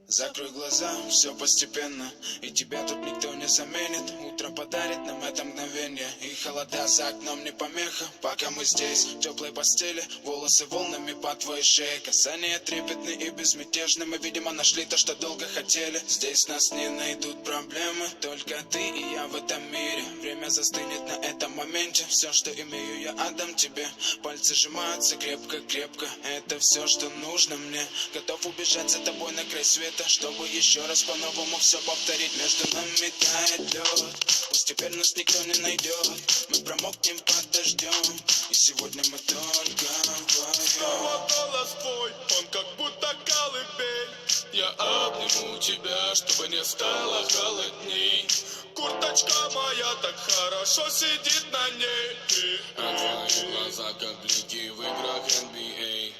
Закрой глаза, все постепенно, и тебя тут никто не заменит. Утро подарит нам это мгновение, и холода за окном не помеха. Пока мы здесь, в теплой постели, волосы волнами по твоей шее. Касания трепетны и безмятежны, мы, видимо, нашли то, что долго хотели. Здесь нас не найдут проблемы, только ты и я в этом мире. Время застынет на этом моменте, все, что имею, я отдам тебе. Пальцы сжимаются крепко-крепко, это все, что нужно мне. Готов убежать за тобой на край света, чтобы еще раз по-новому все повторить. Между нами тает лед, пусть теперь нас никто не найдет. Мы промокнем под дождем, и сегодня мы только вдвоем. Снова голос твой, он как будто колыбель. Я обниму тебя, чтобы не стало холодней. Курточка моя так хорошо сидит на ней. А твои глаза как блики в играх NBA.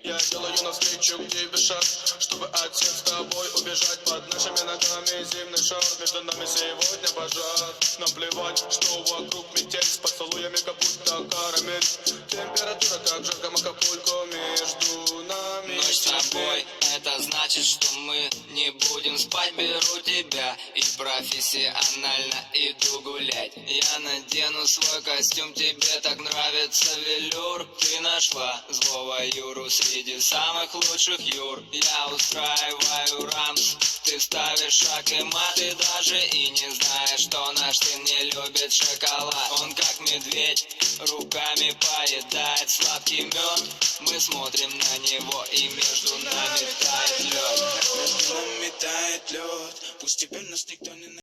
Я делаю навстречу к тебе шаг, чтобы от всех с тобой убежать. Под нашими ногами зимний шар, между нами сегодня пожар. Нам плевать, что вокруг метель, с поцелуями как будто карамель. Температура как в жарком Акапулько, между нами. Ночь с тобой, это значит, что мы не будем спать. Беру тебя и профессионально иду гулять. Я надену свой костюм, тебе так нравится велюр. Ты нашла злого Юру среди самых лучших Юр. Я устраиваю рамс, ты ставишь шаг и мат. Ты даже и не знаешь, что наш сын не любит шоколад. Он как медведь, руками поедает сладкий мед. Мы смотрим на него, и между нами тает лед. Между нами тает лед, пусть теперь нас никто не найдет.